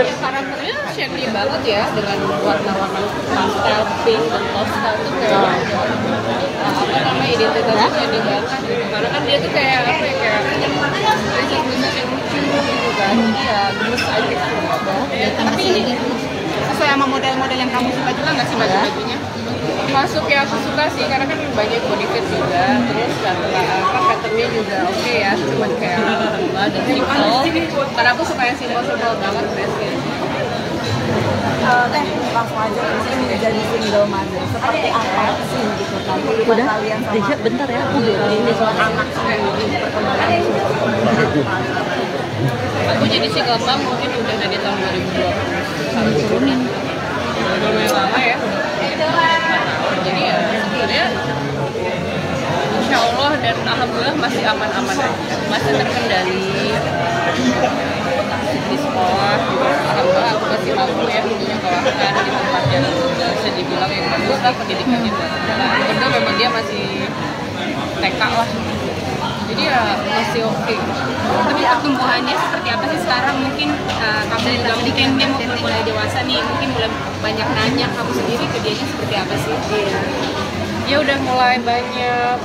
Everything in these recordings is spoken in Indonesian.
karakternya shady banget ya, dengan warna-warna pastel, pink dan tosca tuh kayak apa namanya, identitasnya shady banget gitu. Karena kan dia tuh kayak apa ya, kayak princess yang lucu gitu kan. Jadi ya gemes aja gitu. Tapi ini sesuai sama model-model yang kamu suka juga nggak sih baju-bajunya? Masuk ya, aku suka sih karena kan banyak body fit juga, terus patternnya juga oke ya, cuman kayak ada simple. Karena aku suka yang simple banget dressnya. Langsung aja mungkin menjadi single mother seperti apa sih gitu kan? Udah, kalian sama bentar ya, aku bilang ini soal anak sendiri perkembangan Aku jadi single mom mungkin udah dari tahun 2021 turunin. Lumayan lama ya. Jadi ya sebenarnya Insya Allah dan Alhamdulillah masih aman-aman aja, masih terkendali di sekolah juga. Alhamdulillah aku masih mampu ya menyekolahkan di tempat yang bisa dibilang yang bagus lah pendidikannya. Betul memang dia masih TK lah, jadi ya masih oke. Tapi pertumbuhannya seperti apa sih sekarang? Mungkin kamu juga mungkin dia mau mulai dewasa nih, mungkin mulai banyak nanya kamu sendiri ke dia seperti apa sih? Ya udah mulai banyak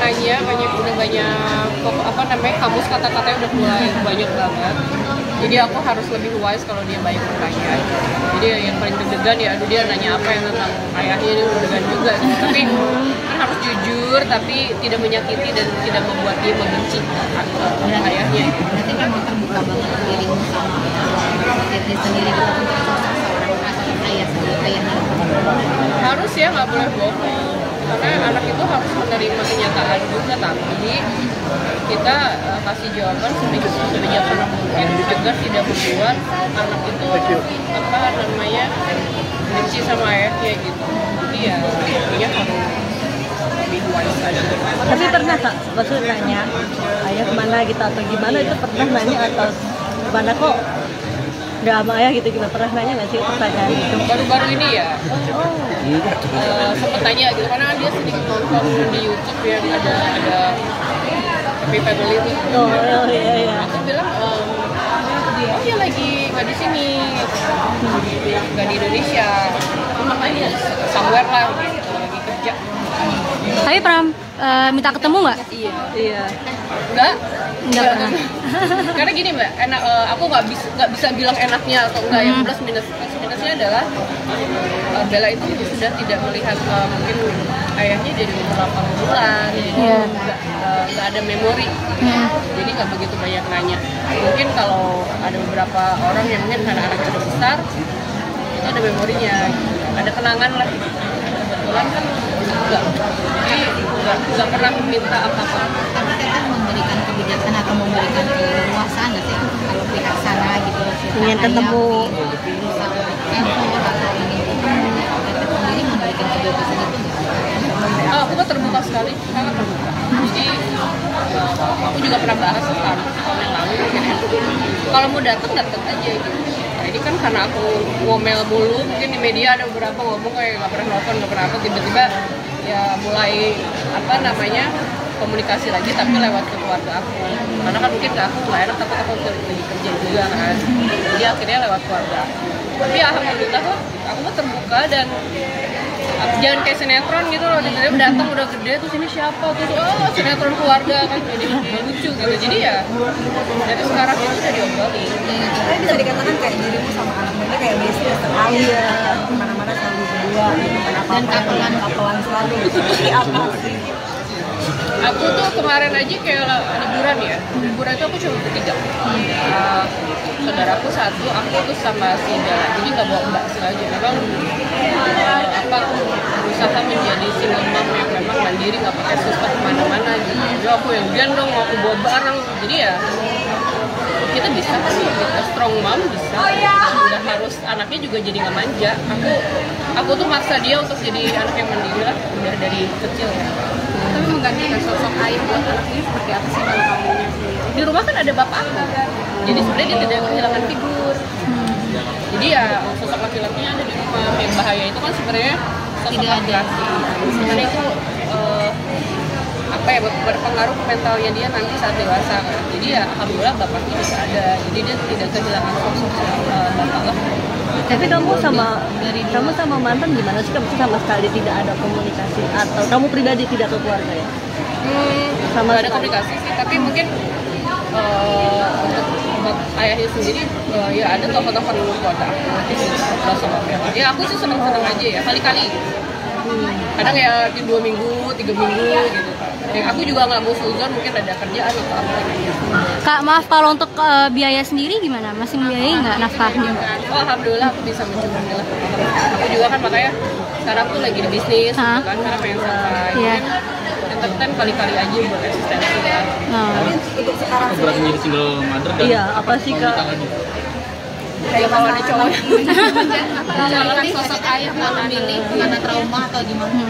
nanya, udah banyak apa namanya, kamus kata-katanya udah mulai banyak banget. Jadi aku harus lebih wise kalau dia banyak bertanya. Jadi yang paling deg-degan ya, aduh dia nanya apa yang tentang ayahnya, dia deg-degan juga gitu. Tapi kan harus jujur, tapi tidak menyakiti dan tidak membuat dia membenci ayahnya. Berarti kamu terbuka banget dirimu sama diri sendiri gitu untuk seorang ayah sendiri, ayahnya. Harus ya, nggak boleh bohong. Karena anak itu harus menerima kenyataan juga, tapi kita kasih jawaban sebijaksana mungkin, juga tidak membuat anak itu apa namanya benci sama ayahnya gitu. Jadi ya intinya harus lebih wise aja. Tapi pernah tak maksudnya nanya ayah kemana gitu atau gimana, itu pernah nanya atau gimana kok nggak sama ayah gitu, gimana, pernah nanya nggak sih pertanyaan itu? Baru-baru ini ya sempet tanya gitu, karena dia sedikit nonton di YouTube yang ada Happy Family itu. Oh iya. Aku bilang oh dia lagi nggak di sini, nggak di Indonesia, makanya somewhere lah gitu, lagi kerja. Tapi pernah minta ketemu nggak? Iya. Enggak pernah. Karena gini Mbak, aku nggak bisa bilang enaknya atau enggak. Yang plus minusnya adalah Bella itu sudah tidak melihat mungkin ayahnya jadi umur 8 bulan, jadi nggak ada memori, jadi nggak begitu banyak nanya. Mungkin kalau ada beberapa orang yang mungkin karena anaknya udah besar, itu ada memorinya, ada kenangan lah. Kebetulan kan enggak, jadi nggak pernah minta apa-apa. Tapi kan memberikan kebijakan atau memberikan keleluasaan nggak sih kalau pihak sana gitu, ingin ketemu, berusaha untuk effort atau ingin sendiri memberikan kebebasan itu nggak? Aku kan terbuka sekali, sangat terbuka. Jadi aku juga pernah bahas tahun yang lalu mungkin ya. Kalau mau datang aja gitu. Nah, ini kan karena aku ngomel mulu, mungkin di media ada beberapa ngomong kayak nggak pernah nonton, nggak pernah apa, tiba-tiba ya mulai apa namanya komunikasi lagi, tapi lewat ke keluarga aku. Karena kan mungkin ke aku nggak enak, tapi aku lagi kerja juga kan. Jadi akhirnya lewat keluarga aku. Tapi alhamdulillah kok, aku mah terbuka dan jangan kayak sinetron gitu loh, tiba-tiba datang udah gede terus ini siapa, terus sinetron keluarga kan, jadi lucu gitu. Jadi ya dari sekarang itu udah diobrolin. Tapi bisa dikatakan kayak dirimu sama anak muda kayak biasa sekali ya, kemana-mana selalu berdua gitu, Dan kapelan selalu. Seperti apa sih? Aku tuh kemarin aja kayak liburan ya, liburan itu aku cuma bertiga. Saudaraku satu, aku tuh sama si Bella, jadi nggak bawa mbak sengaja. Memang aku berusaha menjadi single mom yang memang mandiri, nggak pakai susah kemana-mana gitu. Jadi aku yang gendong, aku bawa barang, jadi ya kita bisa sih, kita strong mom bisa. Nggak harus anaknya juga jadi nggak manja. Aku tuh maksa dia untuk jadi anak yang mandiri lah, udah dari kecil ya. Tapi menggantikan sosok ayah buat anak ini seperti apa sih kalau kamu sendiri? Di rumah kan ada bapak aku, jadi sebenarnya dia tidak kehilangan figur. Jadi ya sosok laki-lakinya ada di rumah. Yang bahaya itu kan sebenarnya sosok laki-laki. Sebenarnya itu apa ya, berpengaruh ke mentalnya dia nanti saat dewasa kan. Jadi ya alhamdulillah bapaknya bisa ada, jadi dia tidak kehilangan sosok bapak lah. Tapi kamu sama mantan gimana sih? Kamu sama sekali tidak ada komunikasi atau kamu pribadi tidak ke keluarga ya? Sama ada komunikasi sih, tapi mungkin untuk ayahnya sendiri ya ada telepon-telepon keluarga aku nanti sama ya aku sih seneng-seneng aja ya kali-kali. Kadang ya 2 minggu, 3 minggu gitu. Ya, aku juga nggak mau suzon, mungkin ada kerjaan atau apa gitu. Kak, maaf kalau untuk biaya sendiri gimana? Masih membiayai nggak nafkahnya? Oh, alhamdulillah aku bisa mencukupi lah. Aku juga kan makanya sekarang tuh lagi di bisnis, gitu kan, karena pengen santai. Iya. Entertain kali-kali aja buat eksistensi kan. Tapi untuk sekarang sih Berat menjadi single mother dan Iya, apa sih Kak? Kayak kalau ada cowok yang Menjalankan sosok ayah kalau milih karena trauma atau gimana?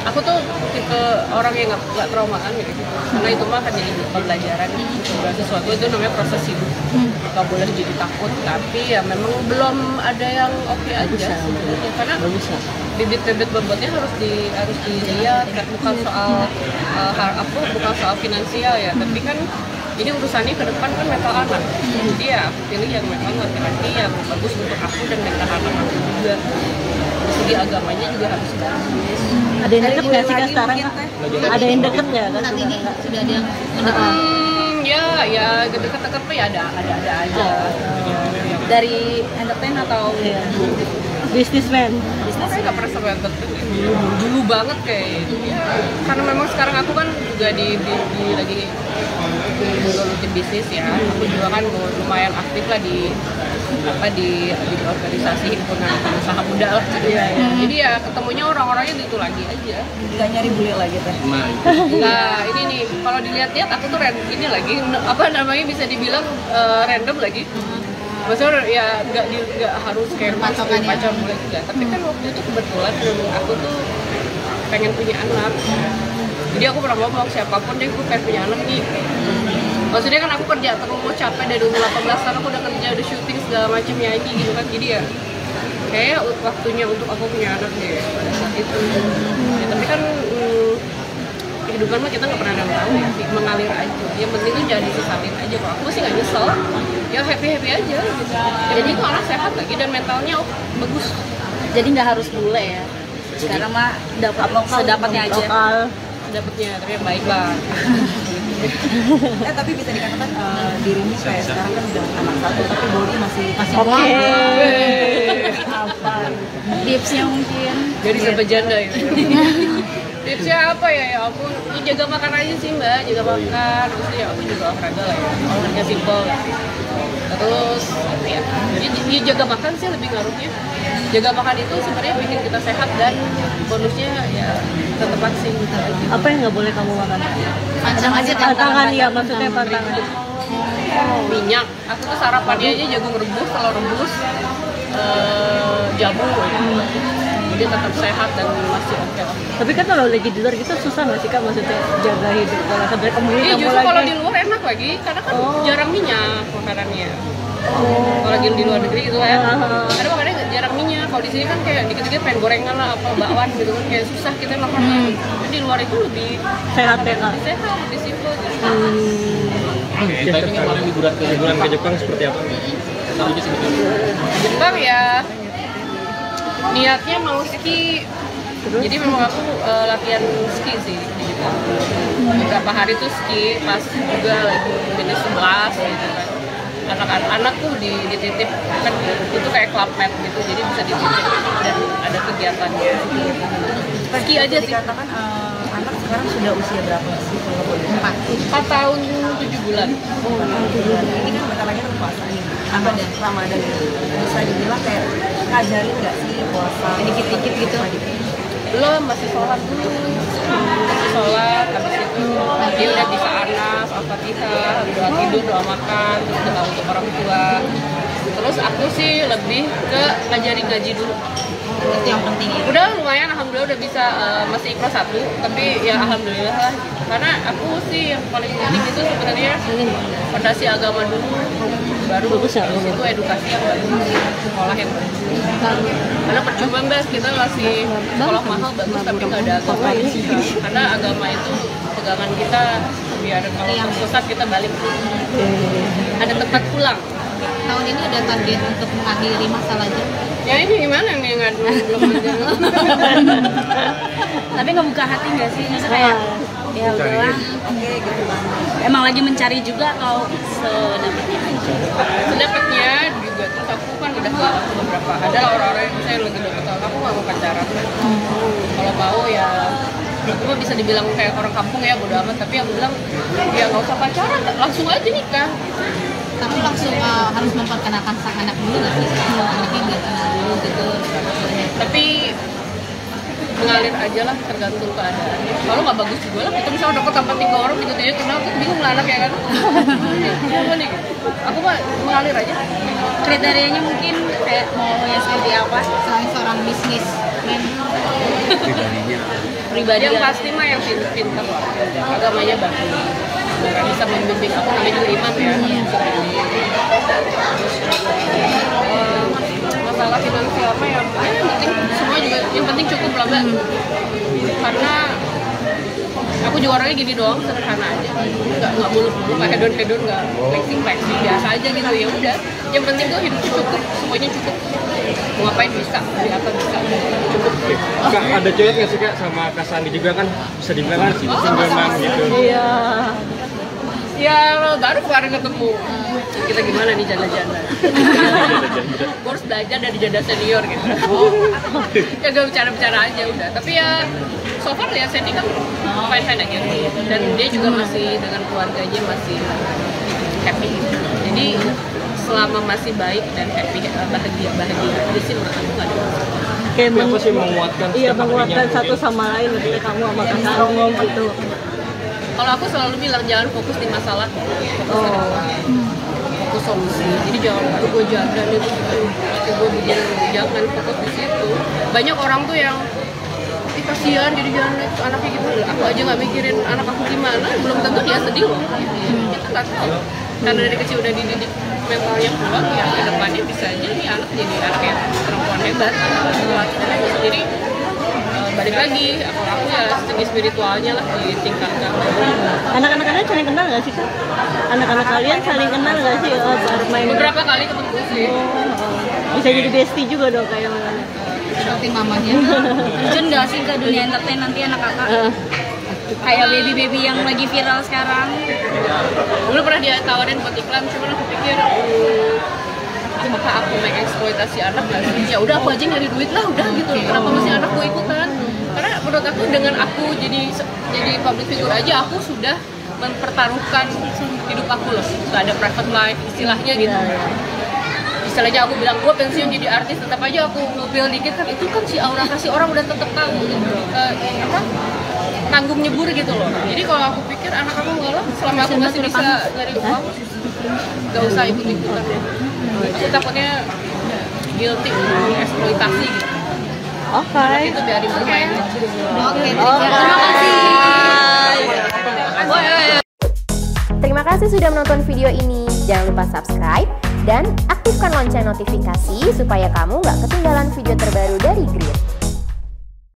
aku tuh tipe orang yang nggak traumaan gitu, karena itu mah akan jadi pembelajaran. Segala sesuatu itu namanya proses hidup, nggak boleh jadi takut, tapi ya memang belum ada yang oke aja sebenarnya, karena bibit-bibit bobotnya harus dilihat, bukan soal bukan soal finansial ya, tapi kan ini urusannya ke depan kan mental anak. Jadi ya aku pilih yang memang laki-laki yang bagus untuk aku dan mental anak aku juga. Dari segi agamanya juga harus bagus. Ada yang deket nggak sih Kak sekarang? Kak? Ada yang deket nggak Kak? Saat ini sudah ada yang Ya deket-deket mah ya ada aja. dari entertain atau Businessman. Saya nggak pernah sampai dulu banget kayak karena memang sekarang aku kan juga lagi menggeluti bisnis ya. Aku juga kan lumayan aktif lah di organisasi himpunan pengusaha muda lah. Jadi ya ketemunya orang-orangnya itu lagi aja. nggak nyari bule lagi teh? Nah ini nih kalau dilihat-lihat aku tuh ini lagi apa namanya bisa dibilang random lagi. Maksudnya ya nggak harus kayak pacar mulai juga. Tapi kan waktu itu kebetulan aku tuh pengen punya anak. Jadi aku pernah ngomong siapapun deh, gue pengen punya anak nih. Maksudnya kan aku kerja terus capek dari umur 18 tahun, aku udah kerja, udah syuting segala macam nyanyi gitu kan. Jadi ya kayak waktunya untuk aku punya anak deh pada saat itu. Ya, tapi kan kehidupan mah kita nggak pernah ada yang tahu ya, mengalir aja. Yang penting tuh jangan disesalin aja. Kalau aku sih nggak nyesel, ya happy aja gitu. Jadi itu anak sehat lagi dan mentalnya bagus. Jadi nggak harus bule ya? Sekarang mah dapat sedapatnya aja. Lokal. Dapatnya tapi yang baik lah. Tapi bisa dikatakan dirimu kayak sekarang kan udah anak satu tapi body masih Oke. apa? tipsnya mungkin Jadi sampai janda ya. Tipsnya apa ya? Ya ampun, jaga makan aja sih mbak, jaga makan. Terus ya aku juga olahraga lah ya, olahraga simpel. Terus ya jaga makan sih lebih ngaruhnya. Jaga makan itu sebenarnya bikin kita sehat dan bonusnya ya tetap sih gitu aja. Apa yang nggak boleh kamu makan? Pantangan ya, maksudnya pantangan. Minyak, aku tuh sarapannya aja jagung rebus, telur rebus, jamu. Jadi tetap sehat dan masih oke. Tapi kan kalau lagi di luar gitu susah nggak sih Kak, maksudnya jaga hidup kalau sampai kemudian Iya kamu justru lagi kalau di luar enak lagi, karena kan jarang minyak makanannya. Kalau lagi di luar negeri gitu kan, karena makannya jarang minyak. Kalau di sini kan kayak dikit-dikit pengen gorengan lah, apa bakwan gitu kan, kayak susah kita makan. Tapi di luar itu lebih sehat ya Kak. sehat, lebih simpel. Kita ini kemarin liburan ke Jepang seperti apa? Salunya sebetulnya. Jepang ya niatnya mau ski. Jadi memang aku latihan ski sih di Jepang. Beberapa hari tuh ski, pas juga lagi minus 11 gitu kan. Anak-anak tuh dititip kan itu kayak club med gitu, jadi bisa dititip dan ada kegiatannya. Ski aja sih. Dikatakan anak sekarang sudah usia berapa sih kalau boleh? 4 tahun 7 bulan. Ini kan bentar lagi kan puasa nih. Ramadan itu bisa dibilang kayak ngajarin nggak sih puasa dikit-dikit gitu? Belum, masih sholat dulu. Sholat, habis itu dia udah bisa anas, al-fatihah, doa tidur, doa makan, terus doa untuk orang tua. Terus aku sih lebih ke ngajarin ngaji dulu. Itu yang penting ya. Udah lumayan, alhamdulillah udah bisa, masih Iqra 1, tapi ya alhamdulillah lah. Karena aku sih yang paling penting itu sebenarnya fondasi agama dulu, baru Bagus ya, terus itu edukasi yang bagus, sekolah yang bagus. Karena percuma Mbak, kita ngasih sekolah mahal bagus tapi nggak ada agama. Karena agama itu pegangan kita, biar kalau ke pusat kita balik, ada tempat pulang. Tahun ini ada target untuk mengakhiri masalahnya. Ya ini gimana nih, ngadu belum aja. Tapi ngebuka hati nggak sih? Maksudnya kayak ya udahlah, Oke gitu kan. emang lagi mencari juga kalau sedapatnya aja. Sedapatnya juga, terus aku kan udah ke beberapa, ada orang-orang yang saya lagi deket, aku nggak mau pacaran. Kalau mau ya aku mah bisa dibilang kayak orang kampung ya, bodo amat, tapi aku bilang ya nggak usah pacaran, langsung aja nikah. Tapi langsung harus memperkenalkan sang anak dulu nggak sih? Kalau anaknya nggak kenal dulu gitu. Tapi mengalir aja lah, tergantung keadaan. Kalau nggak bagus juga lah, kita misalnya udah ketemu 3 orang gitu aja kenal, tuh bingung lah anak ya kan. Apa nih? Aku mah mengalir aja. Kriterianya mungkin kayak mau yang seperti apa? Selain seorang bisnismen, Pribadi Yang ya. pasti mah yang pintar, agamanya bagus. Yang bisa membimbing aku, namanya juga imam ya. Masalah finansial apa ya, yang penting semua juga, yang penting cukup lah Mbak. Karena aku juga orangnya gini doang, sederhana aja, nggak muluk-muluk, nggak hedon-hedon, nggak flexing biasa aja gitu. Ya udah, yang penting tuh hidup cukup, semuanya cukup. Mau ngapain bisa, beli apa bisa, cukup. Kak, ada cewek nggak sih Kak sama Kak Sandi juga kan bisa dibilang kan single mom gitu. Iya. Ya baru kemarin ketemu. Kita gimana nih janda-janda? Gue harus belajar dari janda senior gitu. Ya gak bicara-bicara aja udah. Tapi ya so far ya Sandy kan fine-fine aja. Dan dia juga masih dengan keluarganya masih happy. Jadi selama masih baik dan happy, bahagia aja sih menurut aku nggak ada masalah. Kayak Tapi apa sih menguatkan iya, setiap menguatkan harinya satu mungkin? sama lain ketika kamu sama Kak Sarongom gitu. Kalau aku selalu bilang jangan fokus di masalah, fokus solusi. Jadi jangan gue janda nih, gue begini, jangan fokus di situ. Banyak orang tuh yang kasihan jadi janda anaknya gitu. Aku aja nggak mikirin anak aku gimana, belum tentu dia sedih loh. Kita nggak tahu. Karena dari kecil udah dididik mentalnya kuat, ya ke depannya bisa aja nih anak jadi anak yang perempuan hebat. Jadi balik lagi, aku ya segi spiritualnya lah ditingkatkan. Anak-anak kalian saling kenal nggak sih Kak? Anak-anak kalian saling kenal nggak sih bermain? Beberapa kali ketemu sih. Bisa jadi bestie juga dong kayak mana? seperti mamanya. Terjun nggak sih ke dunia entertain nanti anak kakak? Kayak baby-baby yang lagi viral sekarang. Dulu pernah dia tawarin buat iklan, cuman aku pikir apakah aku mengeksploitasi anak nggak sih? Ya udah aku aja nyari duit lah udah gitu. Kenapa mesti anakku ikutan? Karena menurut aku dengan aku jadi public figure aja, aku sudah mempertaruhkan hidup aku loh. Gak ada private life istilahnya gitu. Istilahnya aku bilang gue pensiun jadi artis, tetap aja aku ngupil dikit kan, itu kan si aura kasih orang udah tetap tahu tanggung nyebur gitu loh. Jadi kalau aku pikir anak aku enggak lah, selama aku masih bisa nyari uang, gak usah ikut-ikutan. Aku takutnya guilty, eksploitasi gitu. Oke. Itu biarin bermain. Oke, Terima kasih. Terima kasih sudah menonton video ini. Jangan lupa subscribe dan aktifkan lonceng notifikasi supaya kamu nggak ketinggalan video terbaru dari Grid.